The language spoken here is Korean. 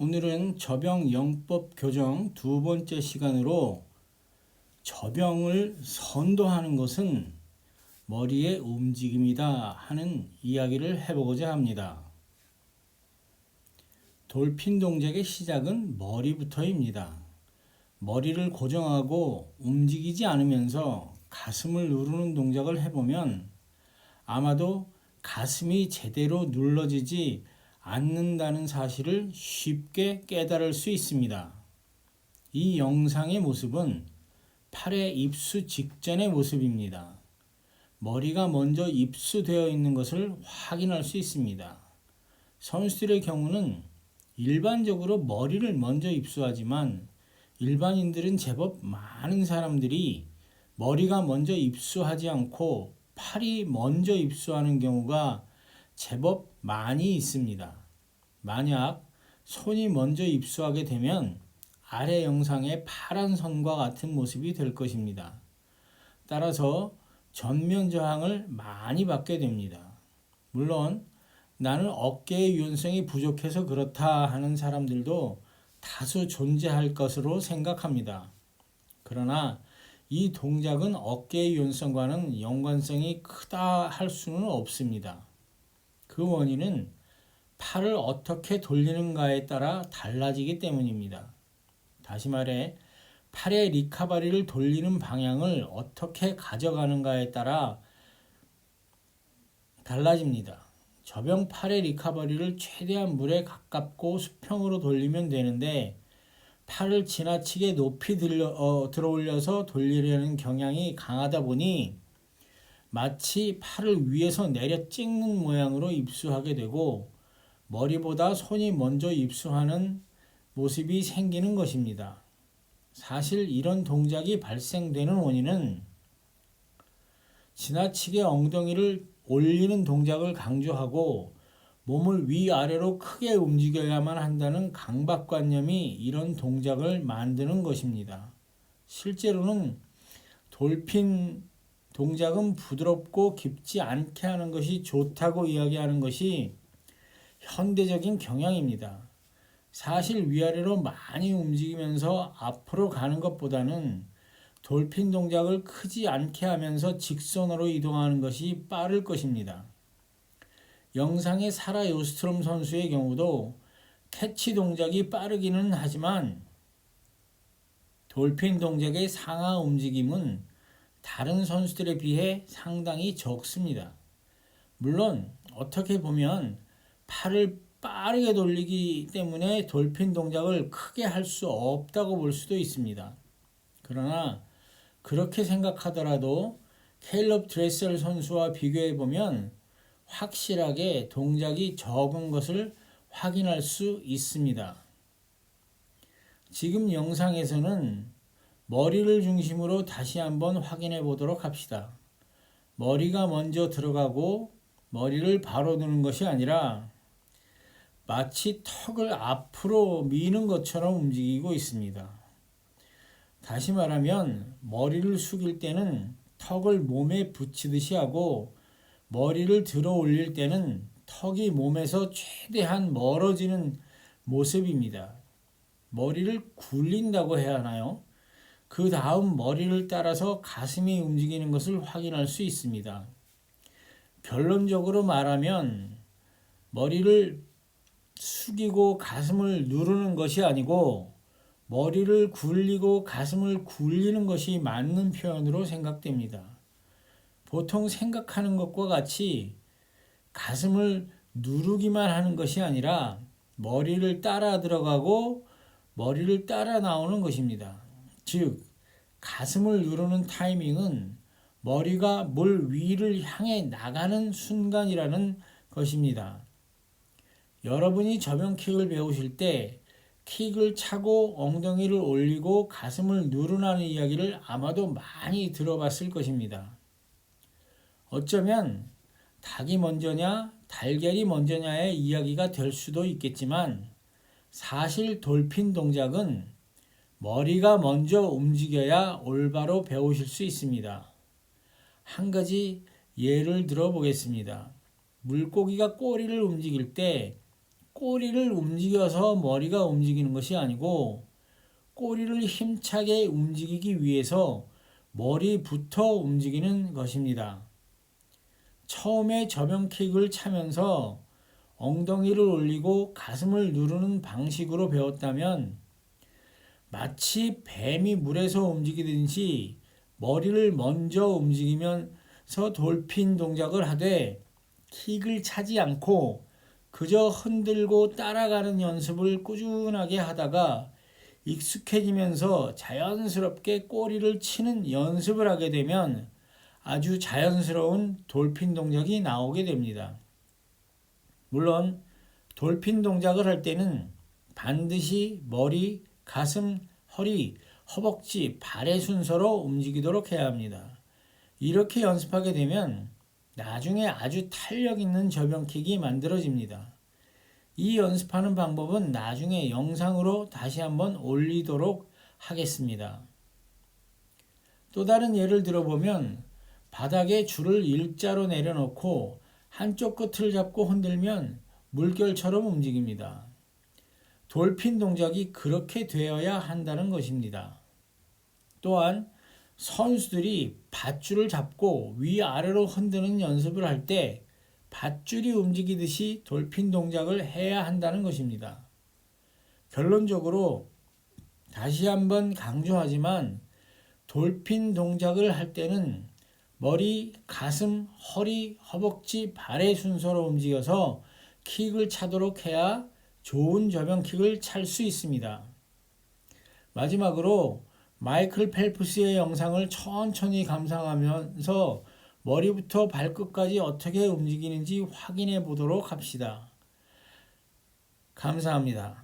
오늘은 저병 영법 교정 두 번째 시간으로 저병을 선도하는 것은 머리의 움직임이다 하는 이야기를 해보고자 합니다. 돌핀 동작의 시작은 머리부터입니다. 머리를 고정하고 움직이지 않으면서 가슴을 누르는 동작을 해보면 아마도 가슴이 제대로 눌러지지 않는다는 사실을 쉽게 깨달을 수 있습니다. 이 영상의 모습은 팔의 입수 직전의 모습입니다. 머리가 먼저 입수되어 있는 것을 확인할 수 있습니다. 선수들의 경우는 일반적으로 머리를 먼저 입수하지만 일반인들은 제법 많은 사람들이 머리가 먼저 입수하지 않고 팔이 먼저 입수하는 경우가 제법 많이 있습니다. 만약 손이 먼저 입수하게 되면 아래 영상의 파란 선과 같은 모습이 될 것입니다. 따라서 전면 저항을 많이 받게 됩니다. 물론 나는 어깨의 유연성이 부족해서 그렇다 하는 사람들도 다수 존재할 것으로 생각합니다. 그러나 이 동작은 어깨의 유연성과는 연관성이 크다 할 수는 없습니다. 그 원인은 팔을 어떻게 돌리는가에 따라 달라지기 때문입니다. 다시 말해 팔의 리카바리를 돌리는 방향을 어떻게 가져가는가에 따라 달라집니다. 저병 팔의 리카바리를 최대한 물에 가깝고 수평으로 돌리면 되는데 팔을 지나치게 높이 들어올려서 돌리려는 경향이 강하다 보니 마치 팔을 위에서 내려 찍는 모양으로 입수하게 되고 머리보다 손이 먼저 입수하는 모습이 생기는 것입니다. 사실 이런 동작이 발생되는 원인은 지나치게 엉덩이를 올리는 동작을 강조하고 몸을 위아래로 크게 움직여야만 한다는 강박관념이 이런 동작을 만드는 것입니다. 실제로는 돌핀 동작은 부드럽고 깊지 않게 하는 것이 좋다고 이야기하는 것이 현대적인 경향입니다. 사실 위아래로 많이 움직이면서 앞으로 가는 것보다는 돌핀 동작을 크지 않게 하면서 직선으로 이동하는 것이 빠를 것입니다. 영상의 사라 요스트롬 선수의 경우도 캐치 동작이 빠르기는 하지만 돌핀 동작의 상하 움직임은 다른 선수들에 비해 상당히 적습니다. 물론 어떻게 보면 팔을 빠르게 돌리기 때문에 돌핀 동작을 크게 할 수 없다고 볼 수도 있습니다. 그러나 그렇게 생각하더라도 캘럽 드레셀 선수와 비교해 보면 확실하게 동작이 적은 것을 확인할 수 있습니다. 지금 영상에서는 머리를 중심으로 다시 한번 확인해 보도록 합시다. 머리가 먼저 들어가고 머리를 바로 두는 것이 아니라 마치 턱을 앞으로 미는 것처럼 움직이고 있습니다. 다시 말하면 머리를 숙일 때는 턱을 몸에 붙이듯이 하고 머리를 들어 올릴 때는 턱이 몸에서 최대한 멀어지는 모습입니다. 머리를 굴린다고 해야 하나요? 그 다음 머리를 따라서 가슴이 움직이는 것을 확인할 수 있습니다. 결론적으로 말하면 머리를 숙이고 가슴을 누르는 것이 아니고 머리를 굴리고 가슴을 굴리는 것이 맞는 표현으로 생각됩니다. 보통 생각하는 것과 같이 가슴을 누르기만 하는 것이 아니라 머리를 따라 들어가고 머리를 따라 나오는 것입니다. 즉, 가슴을 누르는 타이밍은 머리가 물 위를 향해 나가는 순간이라는 것입니다. 여러분이 저병킥을 배우실 때 킥을 차고 엉덩이를 올리고 가슴을 누르라는 이야기를 아마도 많이 들어봤을 것입니다. 어쩌면 닭이 먼저냐 달걀이 먼저냐의 이야기가 될 수도 있겠지만 사실 돌핀 동작은 머리가 먼저 움직여야 올바로 배우실 수 있습니다. 한 가지 예를 들어 보겠습니다. 물고기가 꼬리를 움직일 때 꼬리를 움직여서 머리가 움직이는 것이 아니고 꼬리를 힘차게 움직이기 위해서 머리부터 움직이는 것입니다. 처음에 저병킥을 차면서 엉덩이를 올리고 가슴을 누르는 방식으로 배웠다면 마치 뱀이 물에서 움직이듯이 머리를 먼저 움직이면서 돌핀 동작을 하되 킥을 차지 않고 그저 흔들고 따라가는 연습을 꾸준하게 하다가 익숙해지면서 자연스럽게 꼬리를 치는 연습을 하게 되면 아주 자연스러운 돌핀 동작이 나오게 됩니다. 물론 돌핀 동작을 할 때는 반드시 머리, 가슴, 허리, 허벅지, 발의 순서로 움직이도록 해야 합니다. 이렇게 연습하게 되면 나중에 아주 탄력 있는 저병킥이 만들어집니다. 이 연습하는 방법은 나중에 영상으로 다시 한번 올리도록 하겠습니다. 또 다른 예를 들어보면 바닥에 줄을 일자로 내려놓고 한쪽 끝을 잡고 흔들면 물결처럼 움직입니다. 돌핀 동작이 그렇게 되어야 한다는 것입니다. 또한 선수들이 밧줄을 잡고 위아래로 흔드는 연습을 할 때 밧줄이 움직이듯이 돌핀 동작을 해야 한다는 것입니다. 결론적으로 다시 한번 강조하지만 돌핀 동작을 할 때는 머리, 가슴, 허리, 허벅지, 발의 순서로 움직여서 킥을 차도록 해야 좋은 저병킥을 찰 수 있습니다. 마지막으로 마이클 펠프스의 영상을 천천히 감상하면서 머리부터 발끝까지 어떻게 움직이는지 확인해 보도록 합시다. 감사합니다.